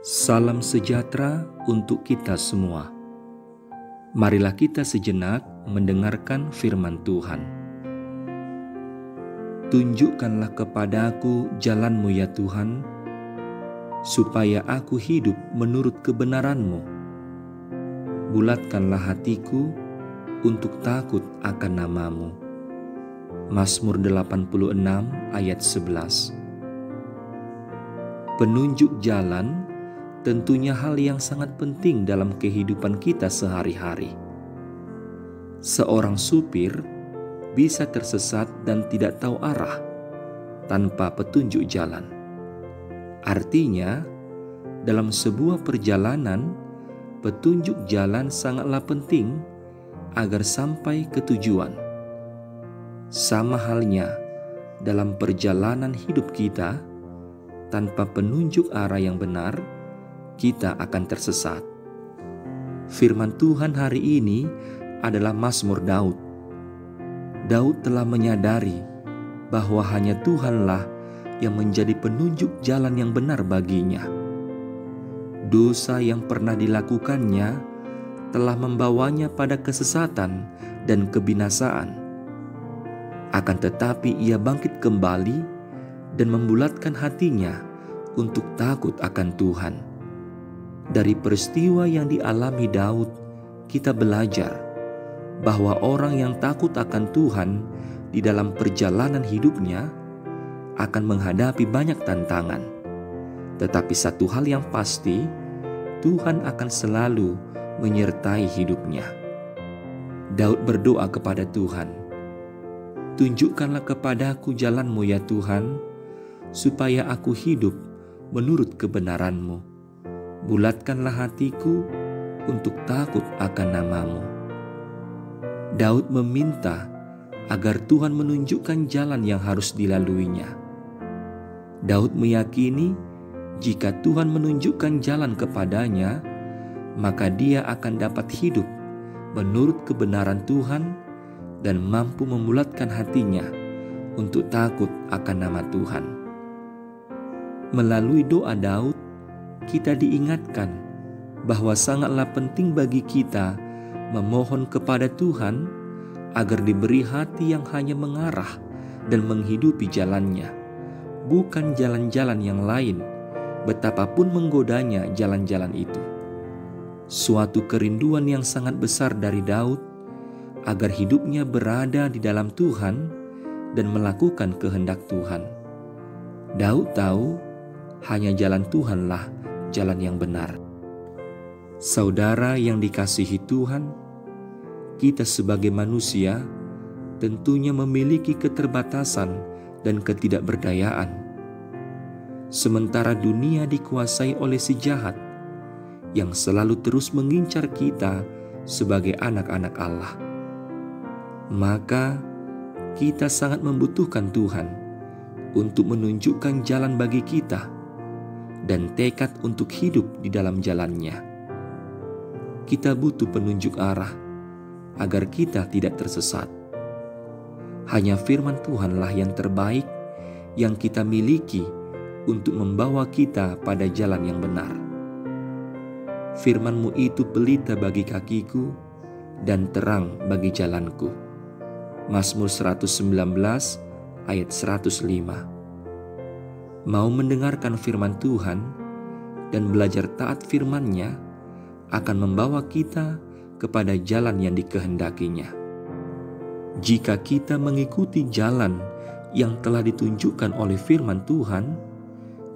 Salam sejahtera untuk kita semua. Marilah kita sejenak mendengarkan firman Tuhan. Tunjukkanlah kepadaku jalan-Mu ya Tuhan, supaya aku hidup menurut kebenaran-Mu. Bulatkanlah hatiku untuk takut akan nama-Mu. Mazmur 86 ayat 11. Penunjuk jalan tentunya hal yang sangat penting dalam kehidupan kita sehari-hari. Seorang supir bisa tersesat dan tidak tahu arah tanpa petunjuk jalan. Artinya, dalam sebuah perjalanan, petunjuk jalan sangatlah penting agar sampai ke tujuan. Sama halnya dalam perjalanan hidup kita, tanpa penunjuk arah yang benar, kita akan tersesat. Firman Tuhan hari ini adalah Mazmur Daud. Daud telah menyadari bahwa hanya Tuhanlah yang menjadi penunjuk jalan yang benar baginya. Dosa yang pernah dilakukannya telah membawanya pada kesesatan dan kebinasaan. Akan tetapi ia bangkit kembali dan membulatkan hatinya untuk takut akan Tuhan. Dari peristiwa yang dialami Daud, kita belajar bahwa orang yang takut akan Tuhan di dalam perjalanan hidupnya akan menghadapi banyak tantangan. Tetapi satu hal yang pasti, Tuhan akan selalu menyertai hidupnya. Daud berdoa kepada Tuhan, "Tunjukkanlah kepadaku jalan-Mu ya Tuhan, supaya aku hidup menurut kebenaran-Mu. Bulatkanlah hatiku untuk takut akan nama-Mu." Daud meminta agar Tuhan menunjukkan jalan yang harus dilaluinya. Daud meyakini jika Tuhan menunjukkan jalan kepadanya, maka dia akan dapat hidup menurut kebenaran Tuhan dan mampu membulatkan hatinya untuk takut akan nama Tuhan. Melalui doa Daud, kita diingatkan bahwa sangatlah penting bagi kita memohon kepada Tuhan agar diberi hati yang hanya mengarah dan menghidupi jalannya, bukan jalan-jalan yang lain, betapapun menggodanya jalan-jalan itu. Suatu kerinduan yang sangat besar dari Daud agar hidupnya berada di dalam Tuhan dan melakukan kehendak Tuhan. Daud tahu hanya jalan Tuhanlah jalan yang benar. Saudara yang dikasihi Tuhan, kita sebagai manusia tentunya memiliki keterbatasan dan ketidakberdayaan. Sementara dunia dikuasai oleh si jahat yang selalu terus mengincar kita sebagai anak-anak Allah. Maka kita sangat membutuhkan Tuhan untuk menunjukkan jalan bagi kita dan tekad untuk hidup di dalam jalannya. Kita butuh penunjuk arah agar kita tidak tersesat. Hanya firman Tuhanlah yang terbaik yang kita miliki untuk membawa kita pada jalan yang benar. Firman-Mu itu pelita bagi kakiku dan terang bagi jalanku. Mazmur 119 ayat 105. Mau mendengarkan firman Tuhan dan belajar taat firman-Nya akan membawa kita kepada jalan yang dikehendakinya. Jika kita mengikuti jalan yang telah ditunjukkan oleh firman Tuhan,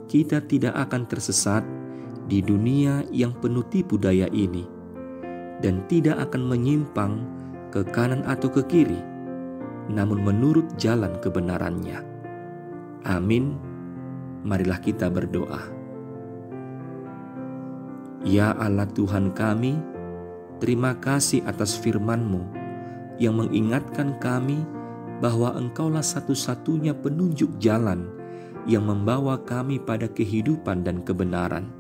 kita tidak akan tersesat di dunia yang penuh tipu daya ini dan tidak akan menyimpang ke kanan atau ke kiri, namun menurut jalan kebenaran-Nya. Amin. Marilah kita berdoa. Ya Allah Tuhan kami, terima kasih atas firman-Mu yang mengingatkan kami bahwa Engkaulah satu-satunya penunjuk jalan yang membawa kami pada kehidupan dan kebenaran.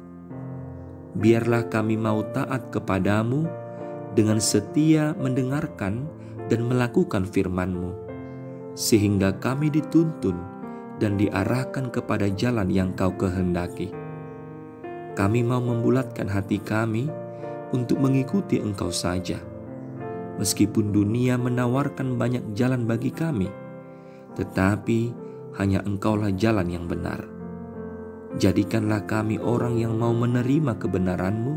Biarlah kami mau taat kepadamu dengan setia mendengarkan dan melakukan firman-Mu, sehingga kami dituntun dan diarahkan kepada jalan yang Kau kehendaki. kami mau membulatkan hati kami untuk mengikuti Engkau saja. Meskipun dunia menawarkan banyak jalan bagi kami, tetapi hanya Engkaulah jalan yang benar. Jadikanlah kami orang yang mau menerima kebenaran-Mu,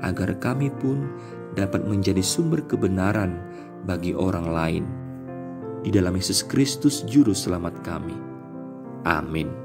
agar kami pun dapat menjadi sumber kebenaran bagi orang lain. Di dalam Yesus Kristus Juru Selamat kami. Amin.